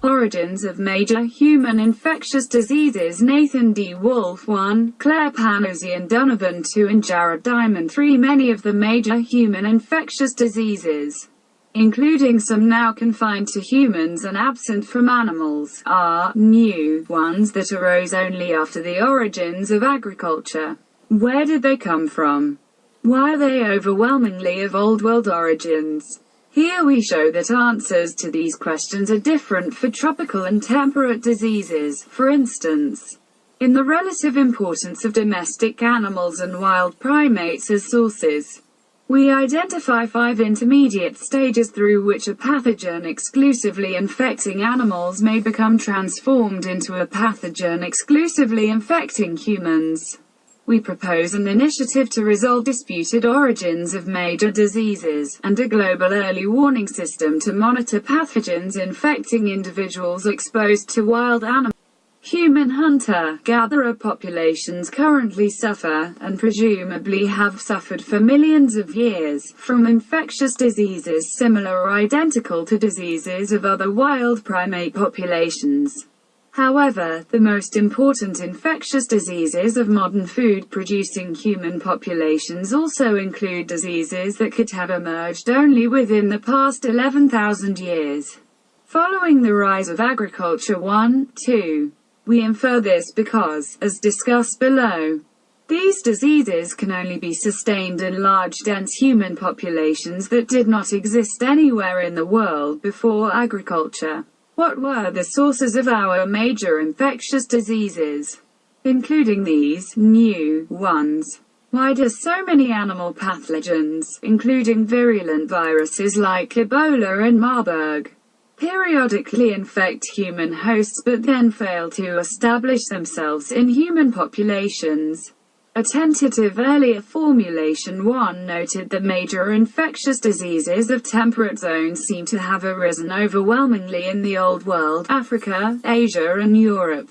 Origins of Major Human Infectious Diseases. Nathan D. Wolfe 1, Claire Panosian, Dunavan 2 and Jared Diamond 3. Many of the major human infectious diseases, including some now confined to humans and absent from animals, are new ones that arose only after the origins of agriculture. Where did they come from? Why are they overwhelmingly of Old World origins? Here we show that answers to these questions are different for tropical and temperate diseases. For instance, in the relative importance of domestic animals and wild primates as sources, we identify 5 intermediate stages through which a pathogen exclusively infecting animals may become transformed into a pathogen exclusively infecting humans. We propose an initiative to resolve disputed origins of major diseases, and a global early warning system to monitor pathogens infecting individuals exposed to wild animals. Human hunter-gatherer populations currently suffer, and presumably have suffered for millions of years, from infectious diseases similar or identical to diseases of other wild primate populations. However, the most important infectious diseases of modern food-producing human populations also include diseases that could have emerged only within the past 11,000 years. Following the rise of agriculture 1-2. We infer this because, as discussed below, these diseases can only be sustained in large dense human populations that did not exist anywhere in the world before agriculture. What were the sources of our major infectious diseases, including these new ones? Why do so many animal pathogens, including virulent viruses like Ebola and Marburg, periodically infect human hosts but then fail to establish themselves in human populations? A tentative earlier formulation 1 noted that major infectious diseases of temperate zones seem to have arisen overwhelmingly in the Old World, Africa, Asia and Europe,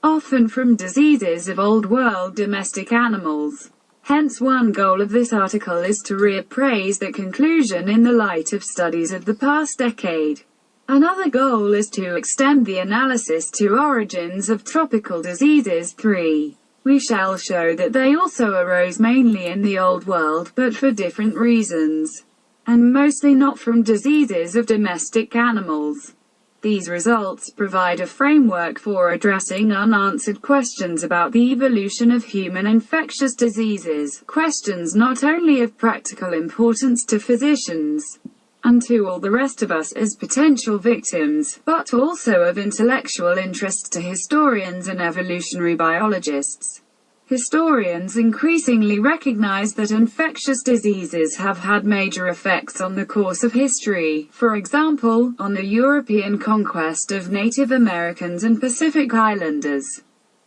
often from diseases of Old World domestic animals. Hence one goal of this article is to reappraise the conclusion in the light of studies of the past decade. Another goal is to extend the analysis to origins of tropical diseases. 3. We shall show that they also arose mainly in the Old World, but for different reasons, and mostly not from diseases of domestic animals. These results provide a framework for addressing unanswered questions about the evolution of human infectious diseases, questions not only of practical importance to physicians and to all the rest of us as potential victims, but also of intellectual interest to historians and evolutionary biologists. Historians increasingly recognize that infectious diseases have had major effects on the course of history, for example, on the European conquest of Native Americans and Pacific Islanders,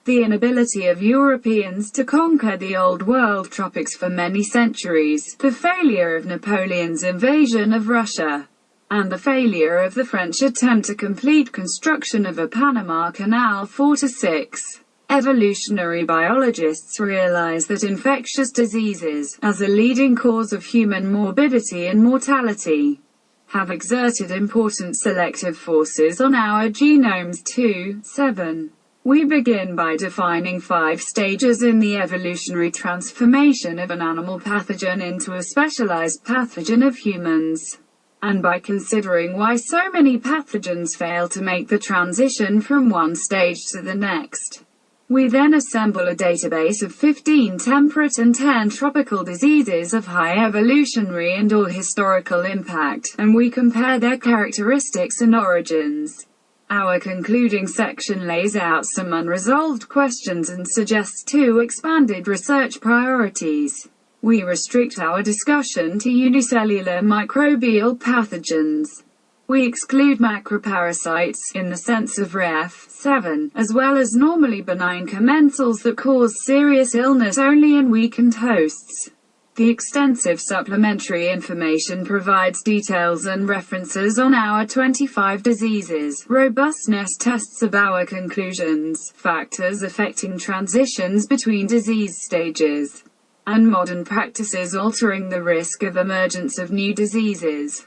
the inability of Europeans to conquer the Old World tropics for many centuries, the failure of Napoleon's invasion of Russia, and the failure of the French attempt to complete construction of a Panama Canal 4-6. Evolutionary biologists realize that infectious diseases, as a leading cause of human morbidity and mortality, have exerted important selective forces on our genomes. 2-7. We begin by defining 5 stages in the evolutionary transformation of an animal pathogen into a specialized pathogen of humans, and by considering why so many pathogens fail to make the transition from one stage to the next. We then assemble a database of 15 temperate and 10 tropical diseases of high evolutionary and/or historical impact, and we compare their characteristics and origins. Our concluding section lays out some unresolved questions and suggests 2 expanded research priorities. We restrict our discussion to unicellular microbial pathogens. We exclude macroparasites, in the sense of Ref. 7, as well as normally benign commensals that cause serious illness only in weakened hosts. The extensive supplementary information provides details and references on our 25 diseases, robustness tests of our conclusions, factors affecting transitions between disease stages, and modern practices altering the risk of emergence of new diseases.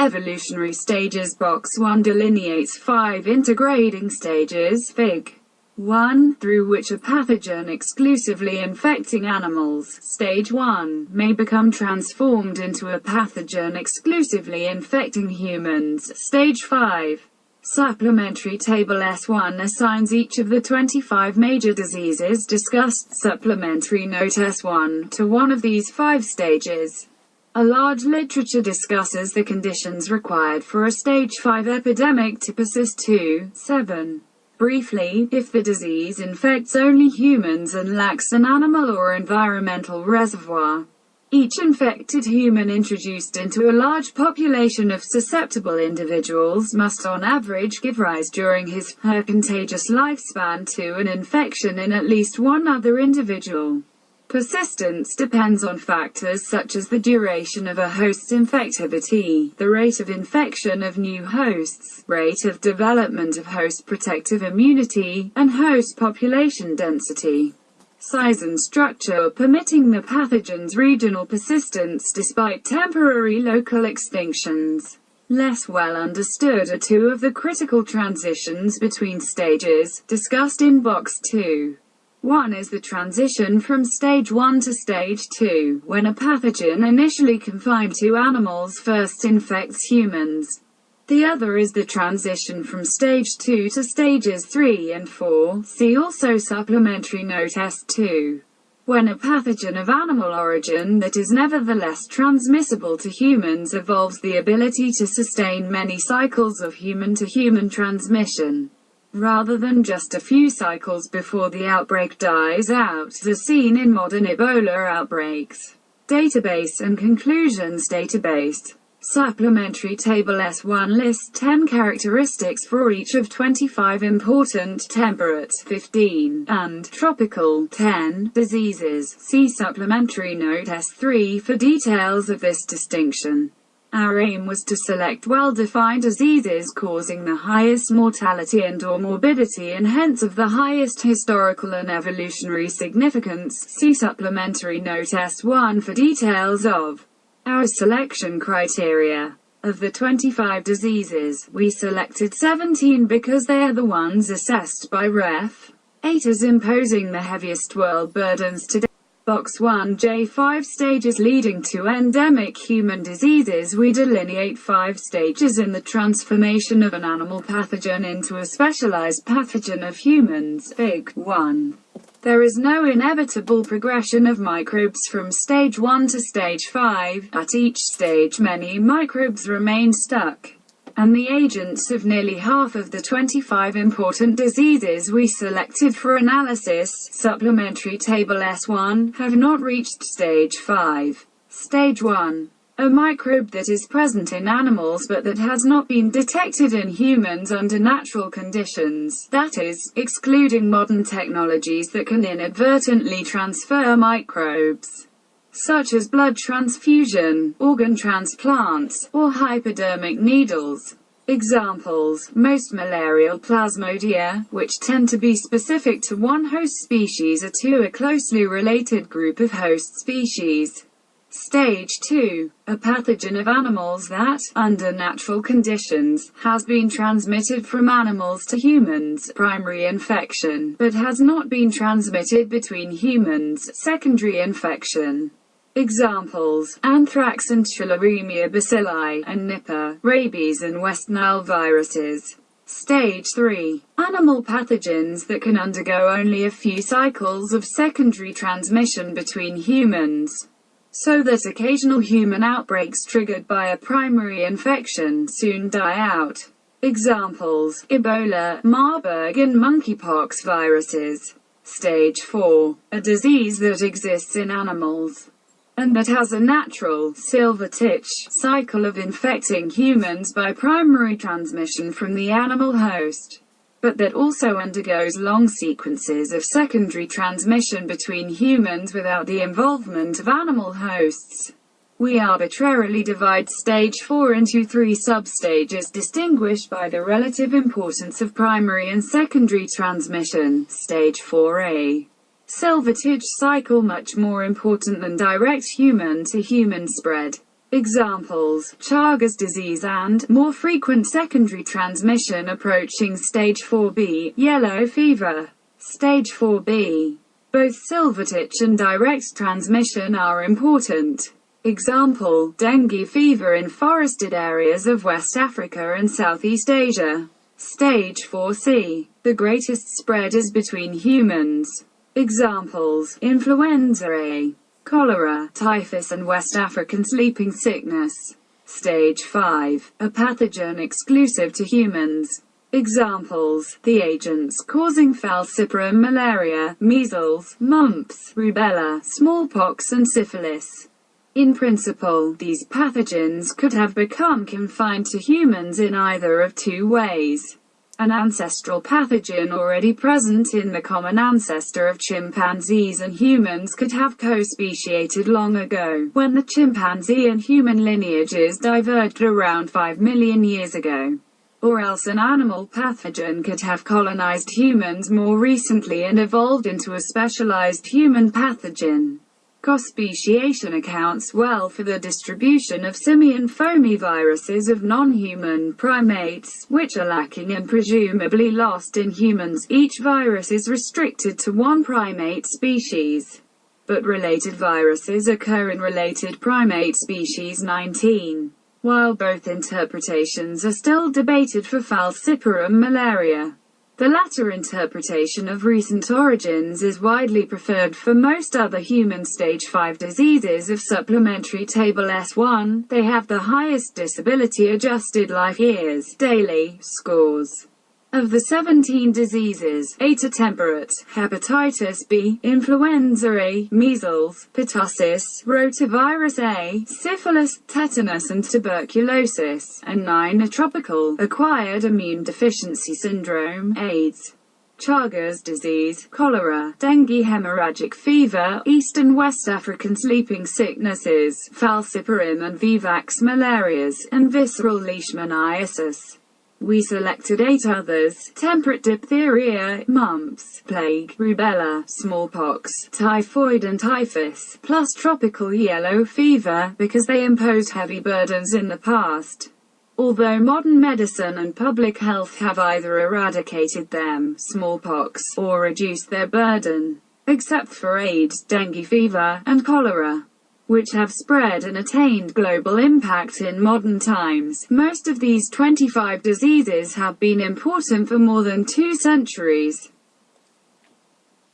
Evolutionary stages. Box 1 delineates 5 integrating stages, Fig. 1, through which a pathogen exclusively infecting animals, stage 1, may become transformed into a pathogen exclusively infecting humans, stage 5. Supplementary Table S1 assigns each of the 25 major diseases discussed. Supplementary Note S1 to one of these 5 stages. A large literature discusses the conditions required for a stage 5 epidemic to persist to 7. Briefly, if the disease infects only humans and lacks an animal or environmental reservoir, each infected human introduced into a large population of susceptible individuals must on average give rise during his/her contagious lifespan to an infection in at least one other individual. Persistence depends on factors such as the duration of a host's infectivity, the rate of infection of new hosts, rate of development of host protective immunity, and host population density, size and structure, permitting the pathogen's regional persistence despite temporary local extinctions. Less well understood are 2 of the critical transitions between stages, discussed in Box 2. One is the transition from stage 1 to stage 2, when a pathogen initially confined to animals first infects humans. The other is the transition from stage 2 to stages 3 and 4, see also Supplementary Note S2. When a pathogen of animal origin that is nevertheless transmissible to humans evolves the ability to sustain many cycles of human-to-human transmission, rather than just a few cycles before the outbreak dies out, as seen in modern Ebola outbreaks. Database and conclusions. Database. Supplementary Table S1 lists 10 characteristics for each of 25 important temperate 15 and tropical 10 diseases. See Supplementary Note S3 for details of this distinction. Our aim was to select well-defined diseases causing the highest mortality and/or morbidity and hence of the highest historical and evolutionary significance. See Supplementary Note S1 for details of our selection criteria. Of the 25 diseases, we selected 17 because they are the ones assessed by Ref. 8 as imposing the heaviest world burdens today. Box 1J 5 stages leading to endemic human diseases. We delineate 5 stages in the transformation of an animal pathogen into a specialized pathogen of humans. Fig. 1. There is no inevitable progression of microbes from stage 1 to stage 5. At each stage many microbes remain stuck, and the agents of nearly half of the 25 important diseases we selected for analysis, Supplementary Table S1, have not reached stage 5. Stage 1. A microbe that is present in animals but that has not been detected in humans under natural conditions, that is, excluding modern technologies that can inadvertently transfer microbes, such as blood transfusion, organ transplants, or hypodermic needles. Examples: most malarial plasmodia, which tend to be specific to one host species, or to a closely related group of host species. Stage 2. A pathogen of animals that, under natural conditions, has been transmitted from animals to humans, primary infection, but has not been transmitted between humans, secondary infection. Examples: anthrax and tularemia bacilli, and Nipah, rabies and West Nile viruses. Stage 3. Animal pathogens that can undergo only a few cycles of secondary transmission between humans, so that occasional human outbreaks triggered by a primary infection soon die out. Examples: Ebola, Marburg and monkeypox viruses. Stage 4. A disease that exists in animals, and that has a natural, silver-titch, cycle of infecting humans by primary transmission from the animal host, but that also undergoes long sequences of secondary transmission between humans without the involvement of animal hosts. We arbitrarily divide stage 4 into 3 substages distinguished by the relative importance of primary and secondary transmission. Stage 4A. Silver-titch cycle, much more important than direct human-to-human spread. Examples: Chagas disease and, more frequent secondary transmission approaching stage 4B, yellow fever. Stage 4B. Both silvertich and direct transmission are important. Example: dengue fever in forested areas of West Africa and Southeast Asia. Stage 4C. The greatest spread is between humans. Examples: influenza A, cholera, typhus and West African sleeping sickness. Stage 5. A pathogen exclusive to humans. Examples: the agents causing falciparum malaria, measles, mumps, rubella, smallpox and syphilis. In principle, these pathogens could have become confined to humans in either of two ways. An ancestral pathogen already present in the common ancestor of chimpanzees and humans could have co-speciated long ago, when the chimpanzee and human lineages diverged around 5 million years ago. Or else an animal pathogen could have colonized humans more recently and evolved into a specialized human pathogen. Co-speciation accounts well for the distribution of simian foamy-viruses of non-human primates, which are lacking and presumably lost in humans. Each virus is restricted to one primate species, but related viruses occur in related primate species 19. While both interpretations are still debated for falciparum malaria, the latter interpretation of recent origins is widely preferred for most other human stage 5 diseases of supplementary table S1. They have the highest disability-adjusted life years, daily, scores. Of the 17 diseases, 8 are temperate: hepatitis B, influenza A, measles, pertussis, rotavirus A, syphilis, tetanus and tuberculosis, and 9 are tropical: acquired immune deficiency syndrome, AIDS, Chagas disease, cholera, dengue, hemorrhagic fever, East and West African sleeping sicknesses, falciparum and vivax malarias, and visceral leishmaniasis. We selected 8 others: temperate diphtheria, mumps, plague, rubella, smallpox, typhoid and typhus, plus tropical yellow fever, because they imposed heavy burdens in the past. Although modern medicine and public health have either eradicated them, smallpox, or reduced their burden, except for AIDS, dengue fever, and cholera, which have spread and attained global impact in modern times. Most of these 25 diseases have been important for more than 2 centuries.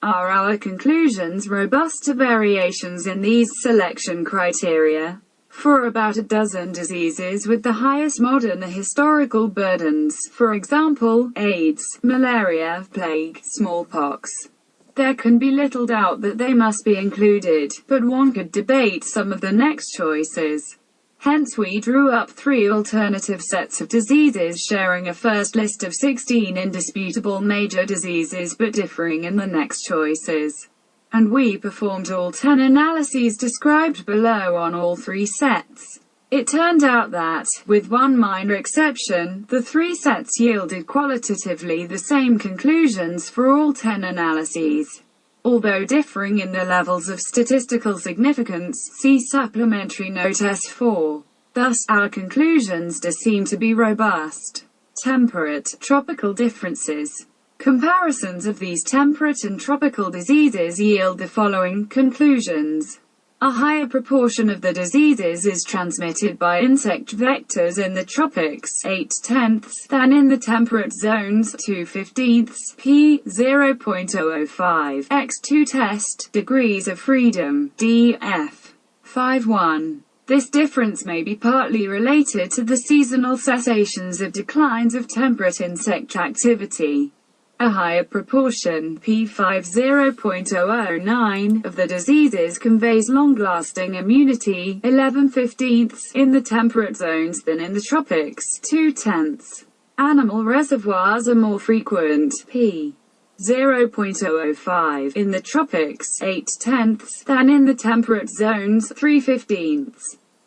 Are our conclusions robust to variations in these selection criteria? For about a dozen diseases with the highest modern historical burdens, for example, AIDS, malaria, plague, smallpox, there can be little doubt that they must be included, but one could debate some of the next choices. Hence we drew up 3 alternative sets of diseases sharing a first list of 16 indisputable major diseases but differing in the next choices. And we performed all 10 analyses described below on all 3 sets. It turned out that, with one minor exception, the 3 sets yielded qualitatively the same conclusions for all 10 analyses, although differing in their levels of statistical significance. See supplementary note S4. Thus, our conclusions do seem to be robust. Temperate, tropical differences. Comparisons of these temperate and tropical diseases yield the following conclusions. A higher proportion of the diseases is transmitted by insect vectors in the tropics, 8/10, than in the temperate zones, 2/15, p. 0.005, x2 test, degrees of freedom, df. 5.1. This difference may be partly related to the seasonal cessations of declines of temperate insect activity. A higher proportion, p5 0.009, of the diseases conveys long-lasting immunity, 11/15, in the temperate zones than in the tropics, 2/10. Animal reservoirs are more frequent, p 0.005, in the tropics, 8/10, than in the temperate zones, 3/15.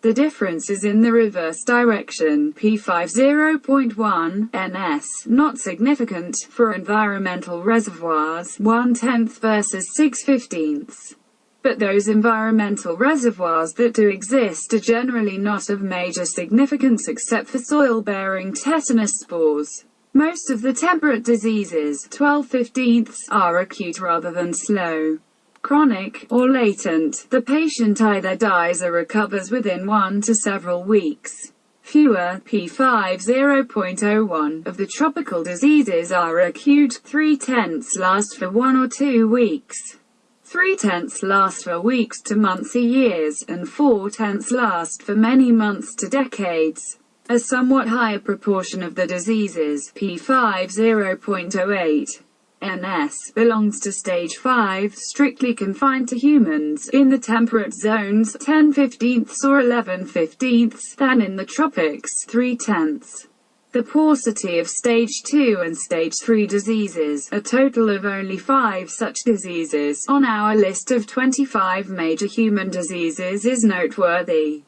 The difference is in the reverse direction, p5 0.1, ns, not significant, for environmental reservoirs, 1/10 versus 6/15. But those environmental reservoirs that do exist are generally not of major significance except for soil-bearing tetanus spores. Most of the temperate diseases, 12/15, are acute rather than slow. Chronic, or latent, the patient either dies or recovers within 1 to several weeks. Fewer, p5 0.01, of the tropical diseases are acute, 3/10 last for 1 or 2 weeks. 3/10 last for weeks to months or years, and 4/10 last for many months to decades. A somewhat higher proportion of the diseases, p5 0.08, NS, belongs to stage 5, strictly confined to humans, in the temperate zones, 10/15 or 11/15, than in the tropics, 3/10. The paucity of stage 2 and stage 3 diseases, a total of only 5 such diseases, on our list of 25 major human diseases is noteworthy.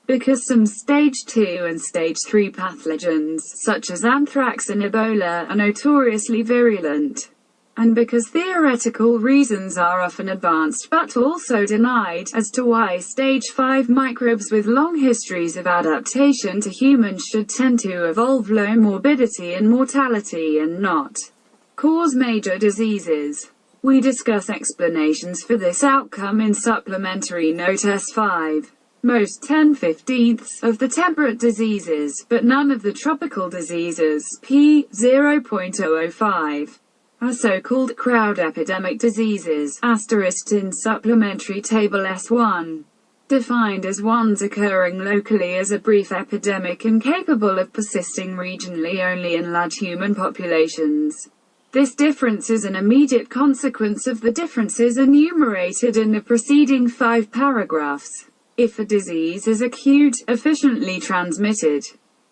Because some stage 2 and stage 3 pathogens, such as anthrax and Ebola, are notoriously virulent, and because theoretical reasons are often advanced but also denied, as to why stage 5 microbes with long histories of adaptation to humans should tend to evolve low morbidity and mortality and not cause major diseases. We discuss explanations for this outcome in Supplementary Note S5. Most 10/15 of the temperate diseases, but none of the tropical diseases, p. 0.005, are so-called crowd epidemic diseases, asterisked in Supplementary Table S1. Defined as ones occurring locally as a brief epidemic and capable of persisting regionally only in large human populations. This difference is an immediate consequence of the differences enumerated in the preceding 5 paragraphs. If a disease is acute, efficiently transmitted,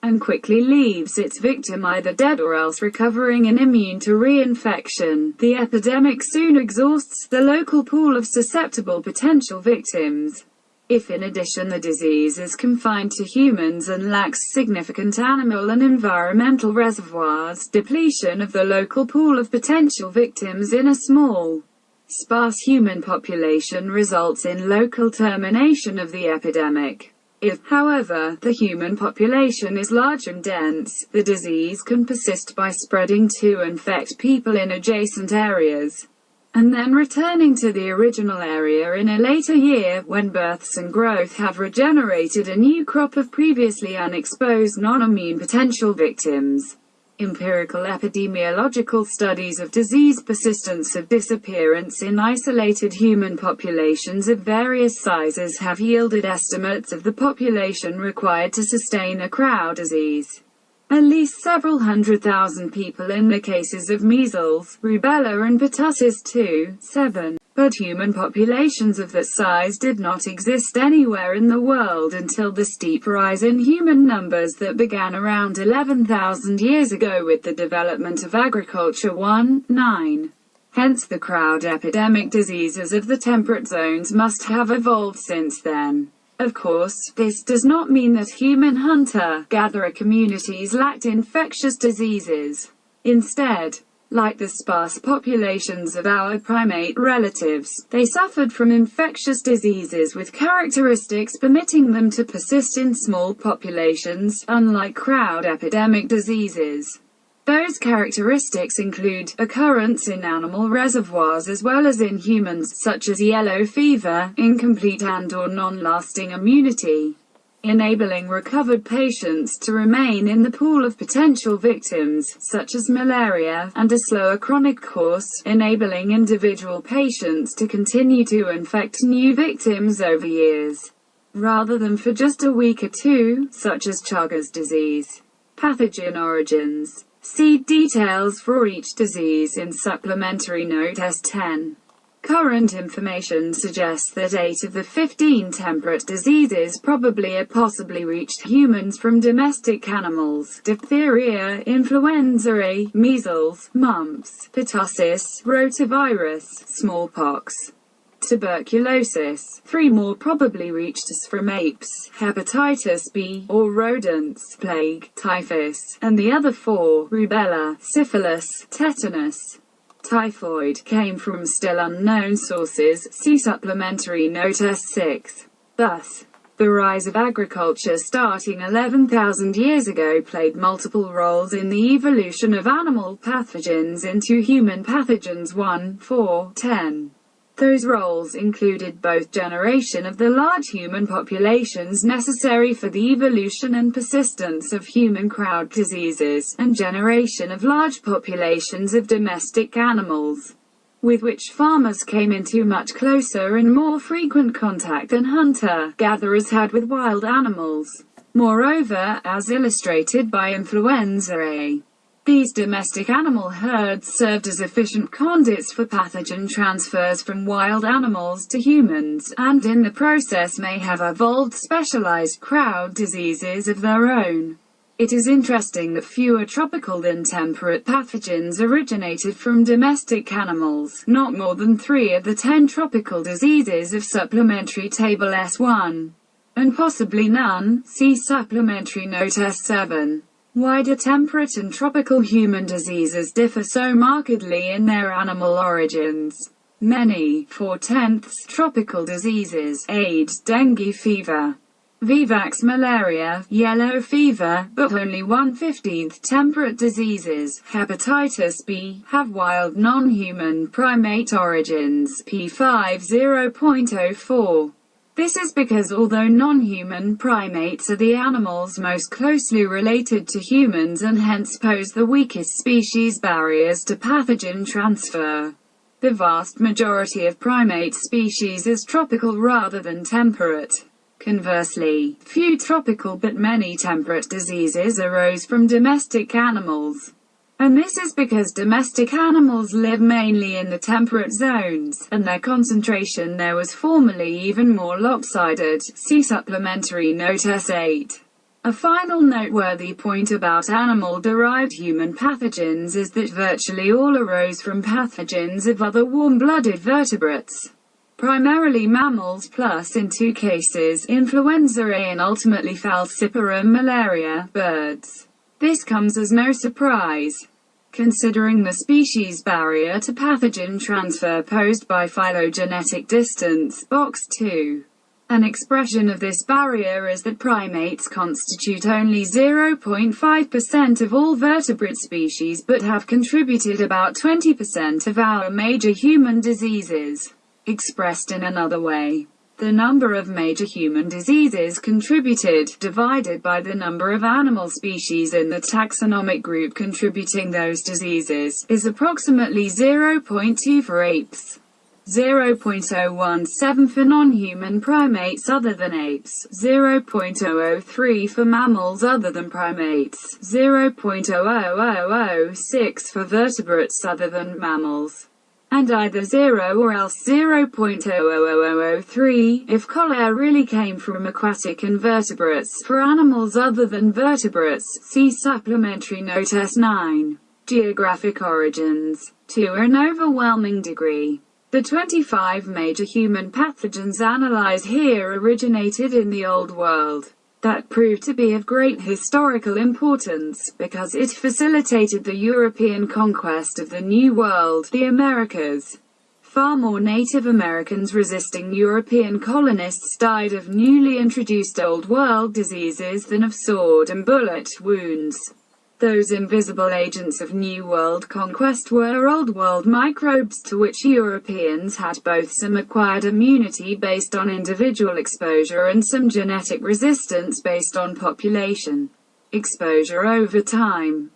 and quickly leaves its victim either dead or else recovering and immune to reinfection, the epidemic soon exhausts the local pool of susceptible potential victims. If in addition the disease is confined to humans and lacks significant animal and environmental reservoirs, depletion of the local pool of potential victims in a small, sparse human population results in local termination of the epidemic. If, however, the human population is large and dense, the disease can persist by spreading to infect people in adjacent areas, and then returning to the original area in a later year, when births and growth have regenerated a new crop of previously unexposed non-immune potential victims. Empirical epidemiological studies of disease persistence of disappearance in isolated human populations of various sizes have yielded estimates of the population required to sustain a crowd disease. At least several 100,000 people in the cases of measles, rubella and pertussis 2.7. But human populations of that size did not exist anywhere in the world until the steep rise in human numbers that began around 11,000 years ago with the development of agriculture. 1.9. Hence the crowd epidemic diseases of the temperate zones must have evolved since then. Of course, this does not mean that human hunter-gatherer communities lacked infectious diseases. Instead, like the sparse populations of our primate relatives, they suffered from infectious diseases with characteristics permitting them to persist in small populations, unlike crowd epidemic diseases. Those characteristics include occurrence in animal reservoirs as well as in humans, such as yellow fever, incomplete and/or non-lasting immunity, enabling recovered patients to remain in the pool of potential victims, such as malaria, and a slower chronic course, enabling individual patients to continue to infect new victims over years, rather than for just a week or two, such as Chagas disease. Pathogen origins. See details for each disease in Supplementary Note S10. Current information suggests that 8 of the 15 temperate diseases probably or possibly reached humans from domestic animals: diphtheria, influenza A, measles, mumps, pertussis, rotavirus, smallpox, tuberculosis. 3 more probably reached us from apes: hepatitis B, or rodents, plague, typhus, and the other 4, rubella, syphilis, tetanus. Typhoid came from still unknown sources, see supplementary note S6. Thus, the rise of agriculture starting 11,000 years ago played multiple roles in the evolution of animal pathogens into human pathogens 1, 4, 10. Those roles included both generation of the large human populations necessary for the evolution and persistence of human crowd diseases, and generation of large populations of domestic animals, with which farmers came into much closer and more frequent contact than hunter-gatherers had with wild animals. Moreover, as illustrated by influenza A, these domestic animal herds served as efficient conduits for pathogen transfers from wild animals to humans, and in the process may have evolved specialized crowd diseases of their own. It is interesting that fewer tropical than temperate pathogens originated from domestic animals, not more than 3 of the 10 tropical diseases of supplementary table S1, and possibly none, see supplementary note S7. Why do temperate and tropical human diseases differ so markedly in their animal origins? Many, 4/10, tropical diseases, AIDS, dengue fever, vivax malaria, yellow fever, but only 1/15 temperate diseases, hepatitis B, have wild non-human primate origins, P5 0.04. This is because although non-human primates are the animals most closely related to humans and hence pose the weakest species barriers to pathogen transfer, the vast majority of primate species is tropical rather than temperate. Conversely, few tropical but many temperate diseases arose from domestic animals. And this is because domestic animals live mainly in the temperate zones, and their concentration there was formerly even more lopsided, see supplementary note S8. A final noteworthy point about animal-derived human pathogens is that virtually all arose from pathogens of other warm-blooded vertebrates, primarily mammals plus, in 2 cases, influenza A and ultimately falciparum malaria, birds. This comes as no surprise, considering the species barrier to pathogen transfer posed by phylogenetic distance, box 2. An expression of this barrier is that primates constitute only 0.5% of all vertebrate species but have contributed about 20% of our major human diseases. Expressed in another way, the number of major human diseases contributed, divided by the number of animal species in the taxonomic group contributing those diseases, is approximately 0.2 for apes, 0.017 for non-human primates other than apes, 0.003 for mammals other than primates, 0.00006 for vertebrates other than mammals, and either 0 or else 0.00003 if cholera really came from aquatic invertebrates. For animals other than vertebrates, see supplementary note S9. Geographic origins. To an overwhelming degree, the 25 major human pathogens analyzed here originated in the Old World. That proved to be of great historical importance, because it facilitated the European conquest of the New World, the Americas. Far more Native Americans resisting European colonists died of newly introduced Old World diseases than of sword and bullet wounds. Those invisible agents of New World conquest were Old World microbes to which Europeans had both some acquired immunity based on individual exposure and some genetic resistance based on population exposure over time,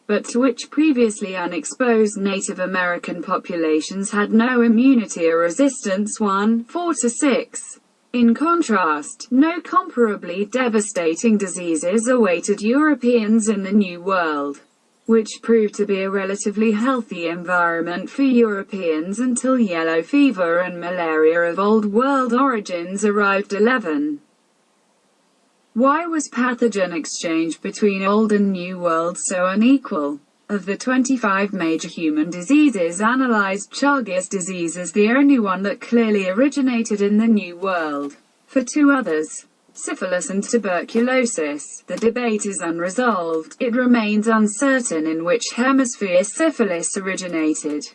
but to which previously unexposed Native American populations had no immunity or resistance 1, 4 to 6. In contrast, no comparably devastating diseases awaited Europeans in the New World, which proved to be a relatively healthy environment for Europeans until yellow fever and malaria of Old World origins arrived. 11. Why was pathogen exchange between Old and New World so unequal? Of the 25 major human diseases analyzed, Chagas disease is the only one that clearly originated in the New World. For 2 others, syphilis and tuberculosis. The debate is unresolved. It remains uncertain in which hemisphere syphilis originated,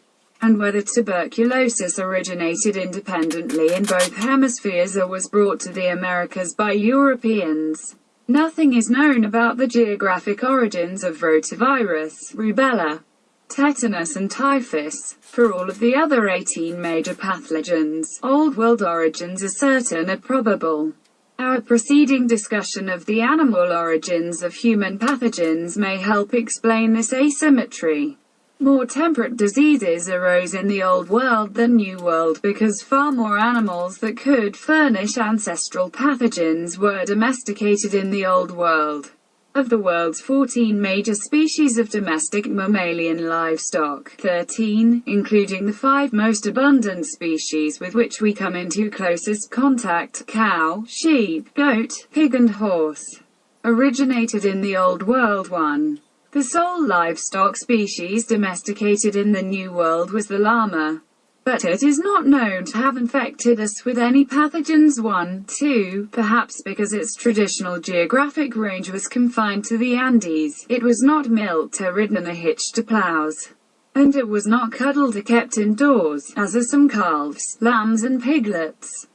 and whether tuberculosis originated independently in both hemispheres or was brought to the Americas by Europeans. Nothing is known about the geographic origins of rotavirus, rubella, tetanus and typhus. For all of the other 18 major pathogens, Old World origins are certain or probable. Our preceding discussion of the animal origins of human pathogens may help explain this asymmetry. More temperate diseases arose in the Old World than New World because far more animals that could furnish ancestral pathogens were domesticated in the Old World. Of the world's 14 major species of domestic mammalian livestock, 13, including the 5 most abundant species with which we come into closest contact, cow, sheep, goat, pig and horse, originated in the Old World. 1. The sole livestock species domesticated in the New World was the llama, but it is not known to have infected us with any pathogens. 1. 2. Perhaps because its traditional geographic range was confined to the Andes, it was not milked or ridden or hitched to plows, and it was not cuddled or kept indoors, as are some calves, lambs and piglets.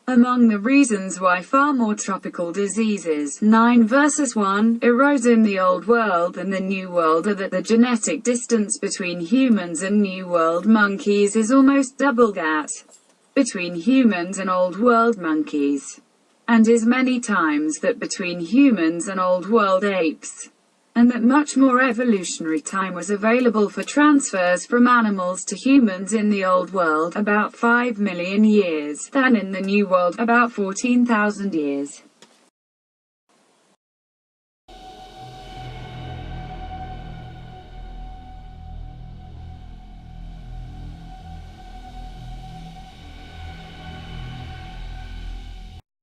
Among the reasons why far more tropical diseases, 9 versus 1, arose in the Old World than the New World are that the genetic distance between humans and New World monkeys is almost double that between humans and Old World monkeys, and is many times that between humans and Old World apes, and that much more evolutionary time was available for transfers from animals to humans in the Old World, about 5 million years, than in the New World, about 14,000 years.